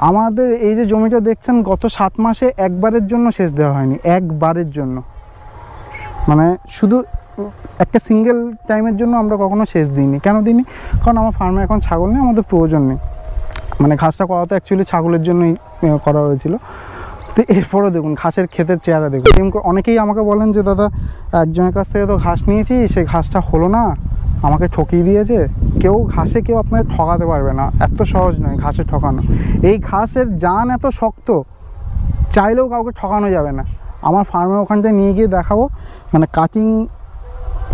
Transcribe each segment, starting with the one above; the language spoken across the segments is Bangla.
আমাদের এই যে জমিটা দেখছেন গত 7 মাসে একবারের জন্য সেচ দেওয়া হয়নি, একবারের জন্য, মানে শুধু একটা সিঙ্গেল টাইমের জন্য আমরা কখনো সেচ দিইনি। কেন দিইনি? কারণ আমার ফার্মে এখন ছাগল নেই, আমাদের প্রয়োজন নেই। মানে ঘাসটা করা তো অ্যাকচুয়ালি ছাগলের জন্যই করা হয়েছিল। তো এরপরও দেখুন ঘাসের ক্ষেতের চেহারা দেখুন। অনেকেই আমাকে বলেন যে দাদা একজনের কাছ থেকে তো ঘাস নিয়েছি, সেই ঘাসটা হলো না, আমাকে ঠকিয়ে দিয়েছে। কেউ আপনাকে ঠকাতে পারবে না, এত সহজ নয় ঘাসে ঠকানো। এই ঘাসের জান এত শক্ত, চাইলেও কাউকে ঠকানো যাবে না। আমার ফার্মে ওখানটায় নিয়ে গিয়ে দেখাবো, মানে কাটিং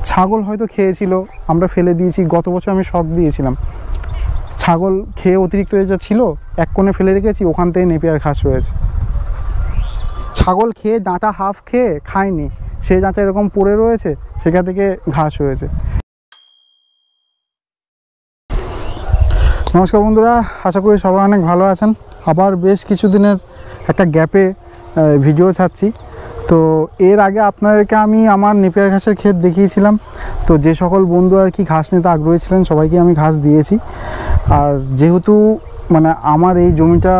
ছাগল হয়তো খেয়েছিল, আমরা ফেলে দিয়েছি। গত বছর আমি শক দিয়েছিলাম, ছাগল খেয়ে অতিরিক্ত যেটা ছিল এক কোণে ফেলে রেখেছি, ওখান থেকে নেপিয়ার ঘাস হয়েছে। ছাগল খেয়ে ডাঁটা হাফ খেয়ে খায়নি, সেই ডাঁটা এরকম পড়ে রয়েছে, সেখান থেকে ঘাস হয়েছে। নমস্কার বন্ধুরা, আশা করি সবাই অনেক ভালো আছেন। আবার বেশ কিছুদিনের একটা গ্যাপে ভিডিও ছাড়ছি। তো এর আগে আপনাদেরকে আমি আমার নেপিয়ার ঘাসের ক্ষেত দেখিয়েছিলাম। তো যে সকল বন্ধু আর কি ঘাস নিতে আগ্রহী ছিলেন সবাইকে আমি ঘাস দিয়েছি। আর যেহেতু মানে আমার এই জমিটা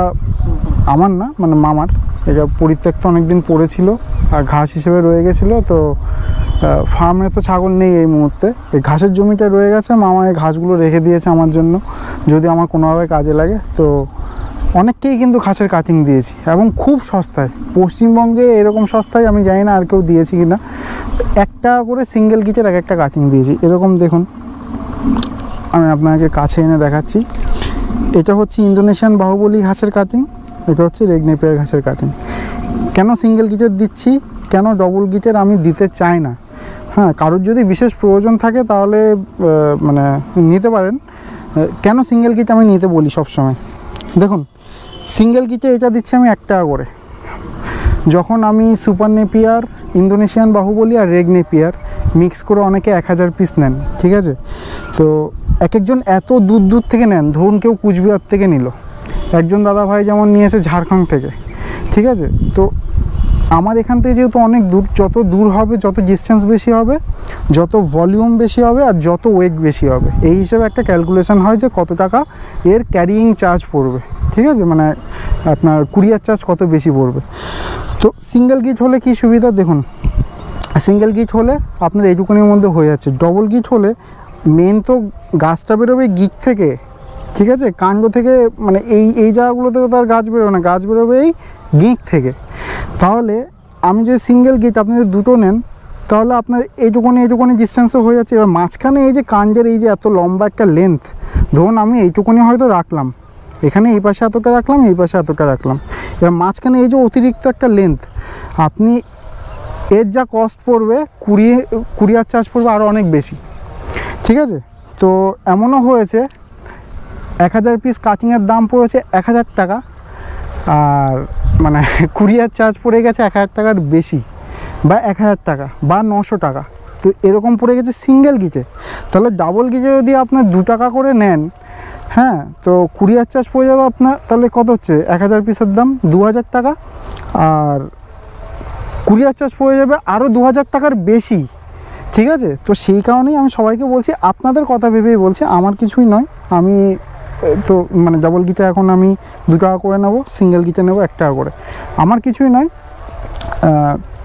আমার না, মানে মামার, এটা পরিত্যক্ত অনেকদিন পড়েছিল আর ঘাস হিসেবে রয়ে গেছিলো। তো ফার্মে তো ছাগল নেই এই মুহূর্তে, এই ঘাসের জমিটা রয়ে গেছে, মামা এই ঘাসগুলো রেখে দিয়েছে আমার জন্য, যদি আমার কোনোভাবে কাজে লাগে। তো অনেককেই কিন্তু ঘাসের কাটিং দিয়েছি এবং খুব সস্তায়। পশ্চিমবঙ্গে এরকম সস্তায় আমি জানি না আর কেউ দিয়েছি কি না। 1 টাকা করে সিঙ্গেল গিটের এক একটা কাটিং দিয়েছি। এরকম দেখুন, আমি আপনাকে কাছে এনে দেখাচ্ছি। এটা হচ্ছে ইন্দোনেশিয়ান বাহুবলী ঘাসের কাটিং, এটা হচ্ছে রেড নেপিয়ার ঘাসের কাটিং। কেন সিঙ্গেল গিটের দিচ্ছি, কেন ডবল গিটের আমি দিতে চাই না, হ্যাঁ, কারোর যদি বিশেষ প্রয়োজন থাকে তাহলে মানে নিতে পারেন। কেন সিঙ্গেল গিট আমি নিতে বলি সবসময়, দেখুন সিঙ্গেল গিটে এটা দিচ্ছি আমি 1 টাকা করে। যখন আমি সুপার নেপিয়ার, ইন্দোনেশিয়ান বাহুবলী আর রেড নেপিয়ার মিক্স করে অনেকে 1000 পিস নেন, ঠিক আছে। তো এক একজন এত দূর থেকে নেন, ধরুন কেউ কুচবিহার থেকে নিল, একজন দাদা ভাই যেমন নিয়েছে ঝাড়খণ্ড থেকে, ঠিক আছে। তো আমার এখান থেকে যেহেতু অনেক দূর, যত দূর হবে, যত ডিস্টেন্স বেশি হবে, যত ভলিউম বেশি হবে আর যত ওয়েট বেশি হবে, এই হিসেবে একটা ক্যালকুলেশন হয় যে কত টাকা এর ক্যারিং চার্জ পড়বে, ঠিক আছে, মানে আপনার কুরিয়ার চার্জ কত বেশি পড়বে। তো সিঙ্গেল গিট হলে কি সুবিধা দেখুন, সিঙ্গেল গিট হলে আপনার এইটুকুনির মধ্যে হয়ে যাচ্ছে। ডবল গিট হলে মেন তো গাছটা বেরোবে গিট থেকে, ঠিক আছে, কাণ্ড থেকে, মানে এই জায়গাগুলো থেকে তো আর গাছ বেরোবে না, গাছ বেরোবে এই গিট থেকে। তাহলে আমি যদি সিঙ্গেল গিট, আপনি যদি দুটো নেন, তাহলে আপনার এইটুকুনি ডিস্টেন্সও হয়ে যাচ্ছে। এবার মাঝখানে এই যে কাণ্ডের এই যে এত লম্বা একটা লেন্থ, ধরুন আমি এইটুকুনি হয়তো রাখলাম, এখানে এই পাশে এতটা রাখলাম, এই পাশে এতটা রাখলাম, এবার মাঝখানে এই যে অতিরিক্ত একটা লেন্থ, আপনি এর যা কস্ট পড়বে, কুরিয়ার চার্জ পড়বে আরও অনেক বেশি, ঠিক আছে। তো এমনও হয়েছে 1000 পিস কাটিংয়ের দাম পড়েছে 1000 টাকা, আর মানে কুরিয়ার চার্জ পড়ে গেছে 1000 টাকার বেশি, বা 1000 টাকা বা 900 টাকা। তো এরকম পড়ে গেছে সিঙ্গেল গিটে। তাহলে ডাবল গিটে যদি আপনার 2 টাকা করে নেন, হ্যাঁ, তো কুরিয়ার চার্জ পড়ে যাবে আপনার, তাহলে কত হচ্ছে 1000 পিসের দাম 2000 টাকা, আর কুরিয়ার চার্জ পড়ে যাবে আরও 2000 টাকার বেশি, ঠিক আছে। তো সেই কারণেই আমি সবাইকে বলছি, আপনাদের কথা ভেবেই বলছি, আমার কিছুই নয়। আমি তো মানে ডাবল গিটে এখন আমি 2 টাকা করে নেব, সিঙ্গেল গিটে নেব 1 টাকা করে, আমার কিছুই নয়।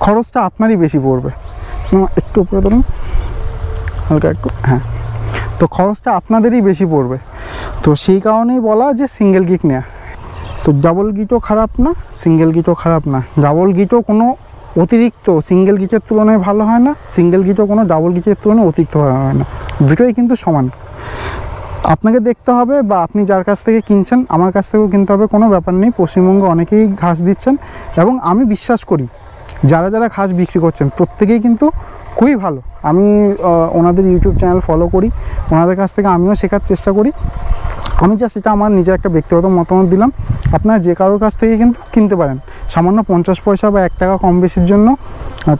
খরচটা আপনারই বেশি পড়বে, একটু উপরে ধরুন হালকা একটু, হ্যাঁ, তো খরচটা আপনাদেরই বেশি পড়বে। তো সেই কারণেই বলা যে সিঙ্গেল গিট নেওয়া। তো ডাবল গিটও খারাপ না, সিঙ্গেল গিটও খারাপ না, ডাবল গিটও কোনো অতিরিক্ত সিঙ্গেল গিটের তুলনায় ভালো হয় না, সিঙ্গেল গিটও কোনো ডাবল গিটের তুলনায় অতিরিক্ত ভালো হয় না, দুটোই কিন্তু সমান। আপনাকে দেখতে হবে, বা আপনি যার কাছ থেকে কিনছেন, আমার কাছ থেকেও কিনতে হবে, কোনো ব্যাপার নেই। পশ্চিমবঙ্গে অনেকেই ঘাস দিচ্ছেন এবং আমি বিশ্বাস করি যারা ঘাস বিক্রি করছেন প্রত্যেকেই কিন্তু খুবই ভালো। আমি ওনাদের ইউটিউব চ্যানেল ফলো করি, ওনাদের কাছ থেকে আমিও শেখার চেষ্টা করি। আমি জাস্ট এটা আমার নিজের একটা ব্যক্তিগত মতামত দিলাম। আপনারা যে কারোর কাছ থেকে কিন্তু কিনতে পারেন, সামান্য 50 পয়সা বা 1 টাকা কম বেশির জন্য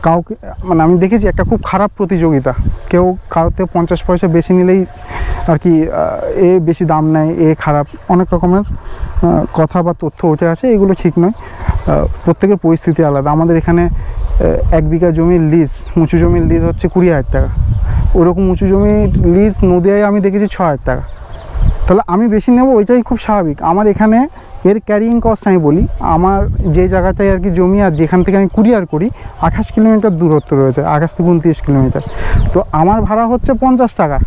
কাউকে, মানে আমি দেখেছি একটা খুব খারাপ প্রতিযোগিতা, কেউ কারোর থেকে 50 পয়সা বেশি নিলেই আর কি এ বেশি দাম নেয়, এ খারাপ, অনেক রকমের কথা বা তথ্য উঠে আসে, এগুলো ঠিক নয়। প্রত্যেকের পরিস্থিতি আলাদা। আমাদের এখানে 1 বিঘা জমির লিজ, উঁচু জমির লিজ হচ্ছে 20,000 টাকা, ওরকম উঁচু জমির লিজ নদিয়ায় আমি দেখেছি 6,000 টাকা। তাহলে আমি বেশি নেব, ওইটাই খুব স্বাভাবিক। আমার এখানে এর ক্যারিং কস্ট আমি বলি, আমার যে জায়গাটায় আর কি জমি আর যেখান থেকে আমি কুরিয়ার করি 28 কিলোমিটার দূরত্ব রয়েছে, 28 থেকে 29 কিলোমিটার। তো আমার ভাড়া হচ্ছে 50 টাকা,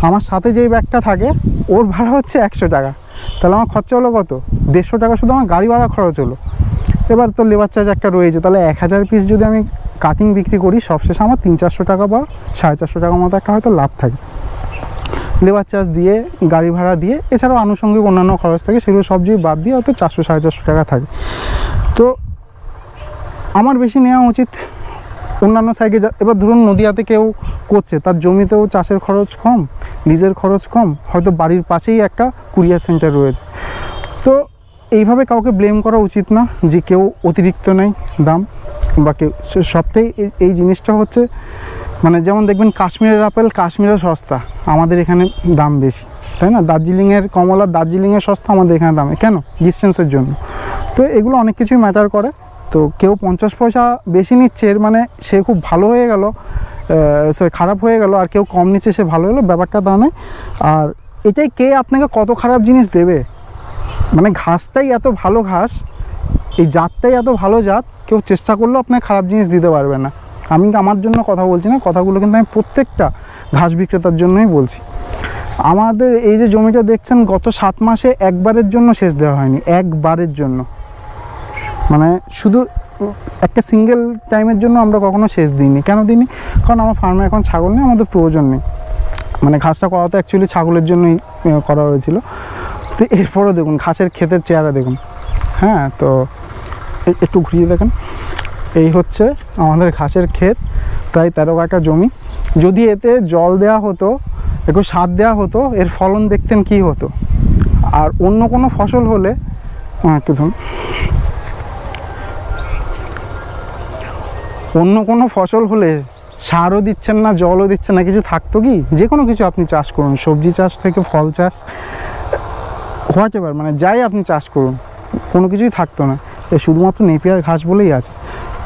আমার সাথে যেই ব্যাগটা থাকে ওর ভাড়া হচ্ছে 100 টাকা। তাহলে আমার খরচা হলো কত? 150 টাকা শুধু আমার গাড়ি ভাড়া খরচ হলো। এবার তো লেবার চার্জ একটা রয়েছে, তাহলে 1000 পিস যদি আমি কাটিং বিক্রি করি সবশেষে আমার 300-400 টাকা বা 450 টাকার মতো একটা হয়তো লাভ থাকে। লেবার চার্জ দিয়ে, গাড়ি ভাড়া দিয়ে, এছাড়াও আনুষঙ্গিক অন্যান্য খরচ থাকে, সেগুলো সব যদি বাদ দিয়ে হয়তো 400-450 টাকা থাকে। তো আমার বেশি নেওয়া উচিত অন্যান্য সাইডে। এবার ধরুন নদীয়াতে কেউ করছে, তার জমিতেও চাষের খরচ কম, লিজের খরচ কম, হয়তো বাড়ির পাশেই একটা কুরিয়ার সেন্টার রয়েছে। তো এইভাবে কাউকে ব্লেম করা উচিত না যে কেউ অতিরিক্ত নেয় দাম বা কেউ। সবটাই এই জিনিসটা হচ্ছে মানে যেমন দেখবেন কাশ্মীরের আপেল কাশ্মীরে সস্তা, আমাদের এখানে দাম বেশি, তাই না? দার্জিলিংয়ের কমলা দার্জিলিংয়ের সস্তা, আমাদের এখানে দামে কেন? ডিস্টেন্সের জন্য। তো এগুলো অনেক কিছুই ম্যাটার করে। তো কেউ 50 পয়সা বেশি নিচ্ছে এর মানে সে খুব ভালো হয়ে গেল, খারাপ হয়ে গেল, আর কেউ কম নিচ্ছে সে ভালো হলো, ব্যাপারটা তা নয়। আর এটাই কে আপনাকে কত খারাপ জিনিস দেবে, মানে ঘাসটাই এত ভালো ঘাস, এই জাতটাই এত ভালো জাত, কেউ চেষ্টা করলেও আপনাকে খারাপ জিনিস দিতে পারবে না। আমি আমার জন্য কথা বলছি না, কথাগুলো কিন্তু আমি প্রত্যেকটা ঘাস বিক্রেতার জন্যই বলছি। আমাদের এই যে জমিটা দেখছেন গত 7 মাসে একবারের জন্য সেচ দেওয়া হয়নি, একবারের জন্য, মানে শুধু একটা সিঙ্গেল টাইমের জন্য আমরা কখনো সেচ দিইনি। কেন দিইনি? কারণ আমার ফার্মে এখন ছাগল নেই, আমাদের প্রয়োজন নেই। মানে ঘাসটা করা তো অ্যাকচুয়ালি ছাগলের জন্যই করা হয়েছিল। তো এরপরও দেখুন ঘাসের ক্ষেতের চেহারা দেখুন, হ্যাঁ, তো একটু ঘুরিয়ে দেখেন, এই হচ্ছে আমাদের ঘাসের ক্ষেত, প্রায় 13 কাঠা জমি। যদি এতে জল দেওয়া হতো, একটু সার দেওয়া হতো, এর ফলন দেখতেন কি হতো। আর অন্য কোনো ফসল হলে একটু ধরুন, অন্য কোনো ফসল হলে সারও দিচ্ছেন না, জলও দিচ্ছেন না, কিছু থাকতো কি? যে কোনো কিছু আপনি চাষ করুন, সবজি চাষ থেকে ফল চাষ, হোয়াট এভার, মানে যাই আপনি চাষ করুন, কোনো কিছুই থাকতো না। শুধুমাত্র নেপিয়ার ঘাস বলেই আছে।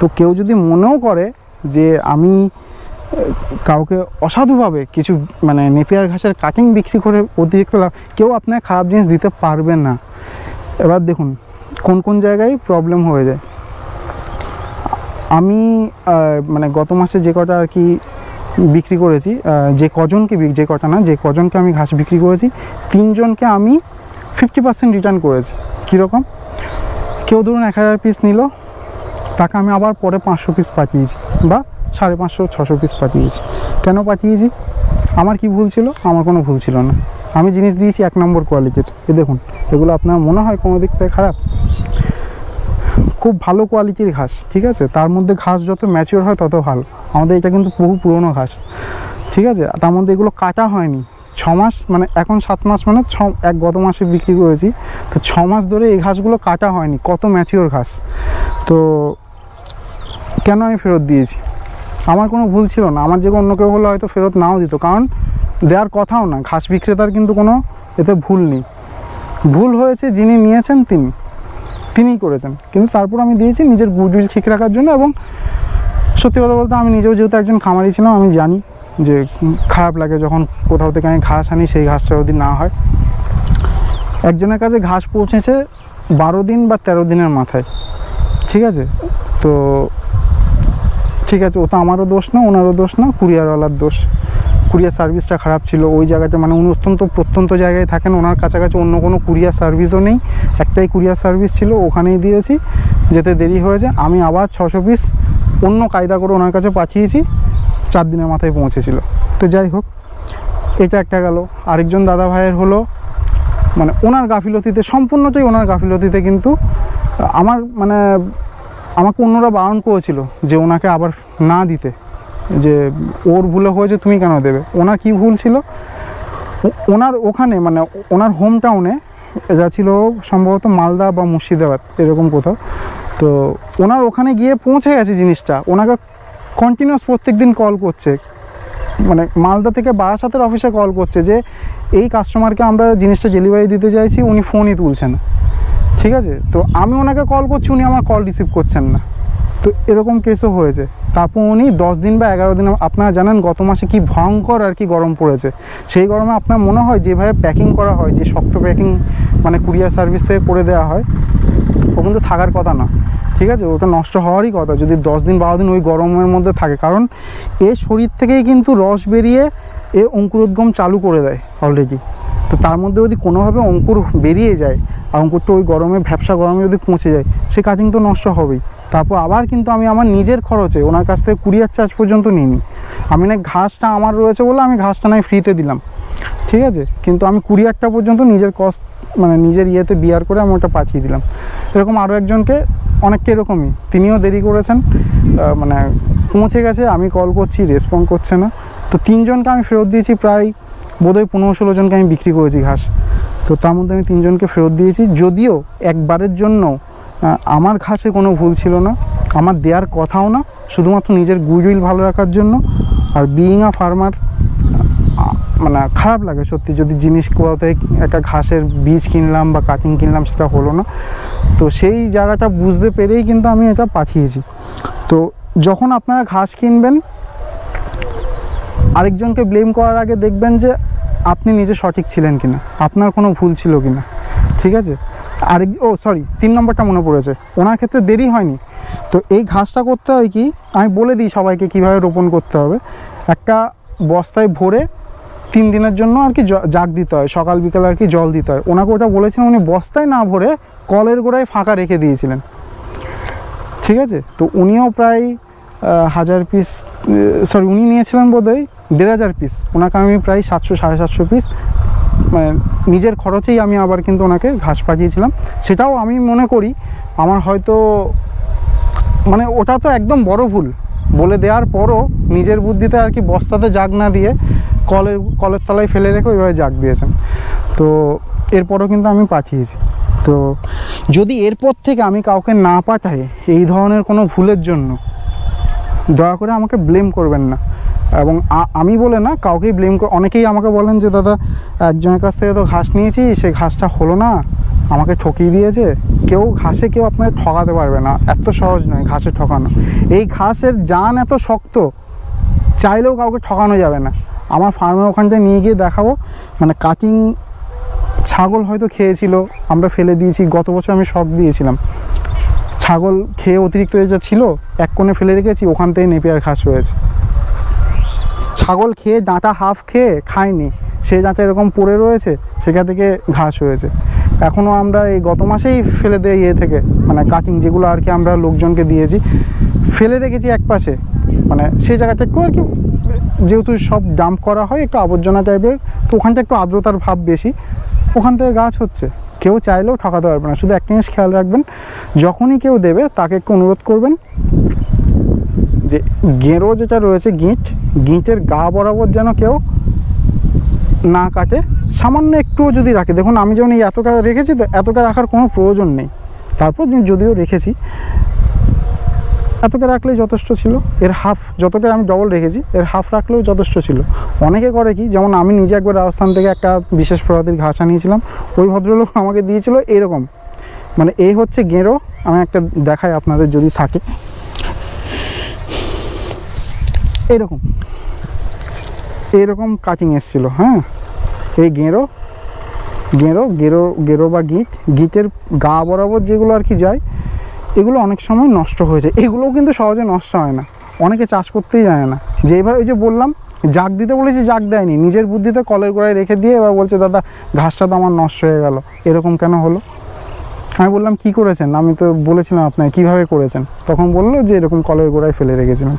তো কেউ যদি মনেও করে যে আমি কাউকে অসাধুভাবে কিছু মানে নেপিয়ার ঘাসের কাটিং বিক্রি করে অতিরিক্ত লাভ, কেউ আপনাকে খারাপ জিনিস দিতে পারবে না। এবার দেখুন কোন কোন জায়গায় প্রবলেম হয়ে যায়। আমি মানে গত মাসে যে কটা আর কি বিক্রি করেছি, যে কজনকে আমি ঘাস বিক্রি করেছি, 3 জনকে আমি 50% রিটার্ন করেছি। কীরকম? কেউ ধরুন 1000 পিস নিল, তাকে আমি আবার পরে 500 পিস পাঠিয়েছি বা 550-600 পিস পাঠিয়েছি। কেন পাঠিয়েছি? আমার কি ভুল ছিল? আমার কোনো ভুল ছিল না। আমি জিনিস দিয়েছি 1 নম্বর কোয়ালিটির। এ দেখুন, এগুলো আপনার মনে হয় কোনো দিক থেকে খারাপ? খুব ভালো কোয়ালিটির ঘাস, ঠিক আছে? তার মধ্যে ঘাস যত ম্যাচিওর হয় তত ভালো। আমাদের এটা কিন্তু বহু পুরনো ঘাস, ঠিক আছে? তার মধ্যে এগুলো কাটা হয়নি 6 মাস, মানে এখন 7 মাস, মানে গত মাসে বিক্রি করেছি। তো 6 মাস ধরে এই ঘাসগুলো কাটা হয়নি, কত ম্যাচিওর ঘাস। তো কেন আমি ফেরত দিয়েছি? আমার কোনো ভুল ছিল না। আমার যে অন্য কেউ হলে হয়তো ফেরত নাও দিত, কারণ দেওয়ার কথাও না। ঘাস বিক্রেতার কিন্তু কোনো এতে ভুল নেই। ভুল হয়েছে যিনি নিয়েছেন তিনিই করেছেন, কিন্তু তারপর আমি দিয়েছি নিজের গুডউইল ঠিক রাখার জন্য। এবং সত্যি কথা বলতে আমি নিজেও যেহেতু একজন খামারি ছিলাম, আমি জানি যে খারাপ লাগে যখন কোথাও থেকে আমি ঘাস আনি, সেই ঘাসটা যদি না হয়। একজনের কাছে ঘাস পৌঁছেছে 12 দিন বা 13 দিনের মাথায়, ঠিক আছে? তো ঠিক আছে, ওটা আমারও দোষ না, ওনারও দোষ না, কুরিয়ারওয়ালার দোষ। কুরিয়ার সার্ভিসটা খারাপ ছিল ওই জায়গাতে, মানে উনি অত্যন্ত প্রত্যন্ত জায়গায় থাকেন, ওনার কাছাকাছি অন্য কোনো কুরিয়ার সার্ভিসও নেই, একটাই কুরিয়ার সার্ভিস ছিল, ওখানেই দিয়েছি, যেতে দেরি হয়েছে। আমি আবার 600 পিস অন্য কায়দা করে ওনার কাছে পাঠিয়েছি, 4 দিনের মাথায় পৌঁছেছিল। তো যাই হোক, এটা একটা গেল। আরেকজন দাদা ভাইয়ের হলো মানে ওনার গাফিলতিতে, সম্পূর্ণটাই ওনার গাফিলতিতে, কিন্তু আমাকে অন্যরা বারণ করেছিল যে ওনাকে আবার না দিতে, যে ওর ভুলে হয়েছে তুমি কেন দেবে। ওনার কি ভুল ছিল? ওনার ওখানে মানে ওনার হোম টাউনে, যা ছিল সম্ভবত মালদা বা মুর্শিদাবাদ এরকম কোথাও, তো ওনার ওখানে গিয়ে পৌঁছে গেছে জিনিসটা, ওনাকে কন্টিনিউয়াস প্রত্যেক দিন কল করছে, মানে মালদা থেকে বারাসাতের অফিসে কল করছে যে এই কাস্টমারকে আমরা জিনিসটা ডেলিভারি দিতে চাইছি, উনি ফোনই তুলছেন না, ঠিক আছে? তো আমি ওনাকে কল করছি, উনি আমার কল রিসিভ করছেন না। তো তো এরকম কেসও হয়েছে। তারপর উনি 10 দিন বা 11 দিন, আপনারা জানেন গত মাসে কি ভয়ঙ্কর আর কি গরম পড়েছে। সেই গরমে আপনার মনে হয় যেভাবে প্যাকিং করা হয়, যে শক্ত প্যাকিং মানে কুরিয়ার সার্ভিস থেকে করে দেওয়া হয়, ও কিন্তু থাকার কথা না, ঠিক আছে, ওটা নষ্ট হওয়ারই কথা যদি 10 দিন 12 দিন ওই গরমের মধ্যে থাকে। কারণ এ শরীর থেকেই কিন্তু রস বেরিয়ে এ অঙ্কুরোদ্গম চালু করে দেয় অলরেডি। তো তার মধ্যে যদি কোনোভাবে অঙ্কুর বেরিয়ে যায় আর অঙ্কুরটা ওই গরমে, ভ্যাপসা গরমে যদি পৌঁছে যায়, সে কাটিং তো নষ্ট হবেই। তারপর আবার কিন্তু আমি আমার নিজের খরচে ওনার কাছ থেকে কুরিয়ার চার্জ পর্যন্ত নিইনি। আমি না ঘাসটা আমার রয়েছে বলে আমি ঘাসটা নয় ফ্রিতে দিলাম, ঠিক আছে, কিন্তু আমি কুরিয়ারটা পর্যন্ত নিজের কস্ট মানে নিজের ইয়েতে বিয়ার করে আমি ওটা পাঠিয়ে দিলাম। এরকম আরও একজনকে, অনেকটা এরকমই, তিনিও দেরি করেছেন, মানে পৌঁছে গেছে, আমি কল করছি রেসপন্ড করছে না। তো 3 জনকে আমি ফেরত দিয়েছি, প্রায় বোধহয় 15-16 জনকে আমি বিক্রি করেছি ঘাস। তো তার মধ্যে আমি 3 জনকে ফেরত দিয়েছি, যদিও একবারের জন্য আমার ঘাসে কোনো ভুল ছিল না, আমার দেওয়ার কথাও না, শুধুমাত্র নিজের গুডউইল ভালো রাখার জন্য। আর বিইং আ ফার্মার মানে খারাপ লাগে সত্যি যদি জিনিস কোথাও থেকে একটা ঘাসের বীজ কিনলাম বা কাটিং কিনলাম সেটা হলো না। তো সেই জায়গাটা বুঝতে পেরেই কিন্তু আমি এটা পাঠিয়েছি। তো যখন আপনারা ঘাস কিনবেন, আরেকজনকে ব্লেম করার আগে দেখবেন যে আপনি নিজে সঠিক ছিলেন কিনা, আপনার কোনো ভুল ছিল কিনা, ঠিক আছে। ও সরি, 3 নম্বরটা মনে পড়েছে, ওনার ক্ষেত্রে দেরি হয়নি। তো এই ঘাসটা করতে হয় কি, আমি বলে দিই সবাইকে কীভাবে রোপণ করতে হবে। একটা বস্তায় ভরে 3 দিনের জন্য আর কি জাগ দিতে হয়, সকাল বিকাল আর কি জল দিতে হয়। ওনাকে ওটা বলেছিলেন, উনি বস্তায় না ভরে কলের গোড়ায় ফাঁকা রেখে দিয়েছিলেন, ঠিক আছে। তো উনিও প্রায় 1000 পিস, সরি উনি নিয়েছিলেন বোধহয় 1500 পিস, ওনাকে আমি প্রায় 700-750 পিস মানে নিজের খরচেই আমি আবার কিন্তু ওনাকে ঘাস পাঠিয়েছিলাম। সেটাও আমি মনে করি আমার হয়তো মানে ওটা তো একদম বড় ভুল, বলে দেওয়ার পরও নিজের বুদ্ধিতে আর কি বস্তাতে জাগ না দিয়ে কলের তলায় ফেলে রেখে ওইভাবে জাগ দিয়েছেন। তো এরপরও কিন্তু আমি পাঠিয়েছি। তো যদি এরপর থেকে আমি কাউকে না পাঠাই এই ধরনের কোনো ভুলের জন্য, দয়া করে আমাকে ব্লেম করবেন না। এবং আমি বলে না, কাউকেই ব্লেম করে। অনেকেই আমাকে বলেন যে দাদা একজনের কাছ থেকে তো ঘাস নিয়েছি, সেই ঘাসটা হলো না, আমাকে ঠকিয়ে দিয়েছে। কেউ আপনাকে ঠকাতে পারবে না, এত সহজ নয় ঘাসে ঠকানো। এই ঘাসের জান এত শক্ত, চাইলেও কাউকে ঠকানো যাবে না। আমার ফার্মে ওখানটায় নিয়ে গিয়ে দেখাবো, মানে কাটিং ছাগল হয়তো খেয়েছিল, আমরা ফেলে দিয়েছি। গত বছর আমি শক দিয়েছিলাম, ছাগল খেয়ে অতিরিক্ত যা ছিল এক কোণে ফেলে রেখেছি, ওখান থেকে নেপিয়ার ঘাস হয়েছে। ছাগল খেয়ে ডাঁটা হাফ খেয়ে খায়নি, সেই ডাঁটা এরকম পড়ে রয়েছে, সেখান থেকে ঘাস হয়েছে। এখনও আমরা এই গত মাসেই ফেলে দেয় থেকে মানে কাটিং যেগুলো আর কি আমরা লোকজনকে দিয়েছি, ফেলে রেখেছি এক পাশে, মানে সেই জায়গাটা একটু আর কি, যেহেতু সব ডাম্প করা হয় একটু আবর্জনা টাইপের, তো ওখানটা একটু আর্দ্রতার ভাব বেশি, ওখান থেকে গাছ হচ্ছে। কেউ চাইলেও ঠকাতে পারবে না। শুধু একটা জিনিস খেয়াল রাখবেন, যখনই কেউ দেবে তাকে একটু অনুরোধ করবেন যে গেঁড়ো যেটা রয়েছে, গিঁটের গা বরাবর যেন কেউ না কাটে, সামান্য একটুও যদি রাখে। দেখুন আমি যেমন এই এতটা রেখেছি, তো এতটা রাখার কোনো প্রয়োজন নেই, তারপর যদিও রেখেছি, এতটা রাখলেই যথেষ্ট ছিল। এর হাফ, যতটা আমি ডবল রেখেছি এর হাফ রাখলেও যথেষ্ট ছিল। অনেকে করে কি, যেমন আমি নিজে একবার রাজস্থান থেকে একটা বিশেষ প্রজাতির ঘাস আনিয়েছিলাম, ওই ভদ্রলোক আমাকে দিয়েছিল এরকম, মানে এই হচ্ছে গেঁড়ো। আমি একটা দেখাই আপনাদের যদি থাকে, এইরকম কাটিং এসেছিল। হ্যাঁ, এই গেঁড়ো বা গিটের গা বরাবর যেগুলো আর কি যায়, এগুলো অনেক সময় নষ্ট হয়ে যায়। এগুলোও কিন্তু সহজে নষ্ট হয় না, অনেকে চাষ করতেই জানে না। যেভাবে যে বললাম জাগ দিতে বলেছি, জাগ দেয়নি, নিজের বুদ্ধিতে কলের গোড়ায় রেখে দিয়ে এবার বলছে দাদা ঘাসটা তো আমার নষ্ট হয়ে গেল, এরকম কেন হলো? আমি বললাম কি করেছেন, আমি তো বলেছিলাম আপনাকে কীভাবে করেছেন, তখন বললো যে এরকম কলের গোড়ায় ফেলে রেখেছিলাম।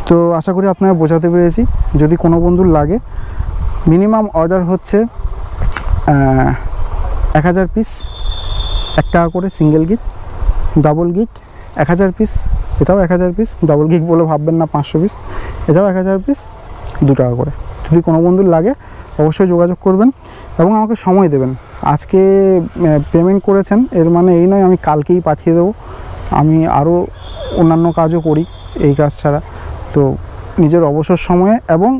তো আশা করি আপনারা বোঝাতে পেরেছি। যদি কোনো বন্ধুর লাগে, মিনিমাম অর্ডার হচ্ছে 1000 পিস, 1 টাকা করে সিঙ্গেল গিট, ডাবল গিট 1000 পিস, এটাও 1000 পিস, ডাবল গিট বলে ভাববেন না 500 পিস, এটাও 1000 পিস, 2 টাকা করে। যদি কোনো বন্ধুর লাগে অবশ্যই যোগাযোগ করবেন এবং আমাকে সময় দেবেন। আজকে পেমেন্ট করেছেন এর মানে এই নয় আমি কালকেই পাঠিয়ে দেবো। আমি আরও অন্যান্য কাজও করি এই কাজ ছাড়া। তো নিজের অবসর সময়ে এবং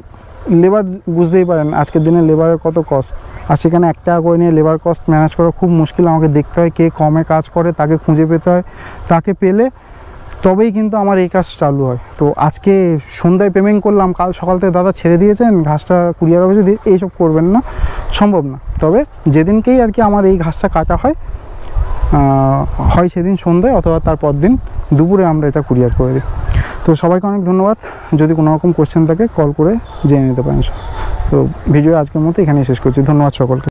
লেবার বুঝতেই পারেন আজকের দিনে লেবারের কত কস্ট, আর সেখানে 1 টাকা করে নিয়ে লেবার কস্ট ম্যানেজ করা খুব মুশকিল। আমাকে দেখতে হয় কে কমে কাজ করে, তাকে খুঁজে পেতে হয়, তাকে পেলে তবেই কিন্তু আমার এই কাজ চালু হয়। তো আজকে সন্ধ্যায় পেমেন্ট করলাম, কাল সকাল থেকে দাদা ছেড়ে দিয়েছেন, ঘাসটা কুরিয়ার অফিসে দিয়ে, এইসব করবেন না, সম্ভব না। তবে যেদিনকেই আর কি আমার এই ঘাসটা কাটা হয় সেদিন সন্ধ্যায় অথবা তার পর দিন দুপুরে আমরা এটা কুরিয়ার করে দিই। তো সবাইকে অনেক ধন্যবাদ। যদি কোনো রকম কোশ্চেন থাকে কল করে জেনে নিতে পারেন। তো ভিডিও আজকের মতো এখানেই শেষ করছি। ধন্যবাদ সকলকে।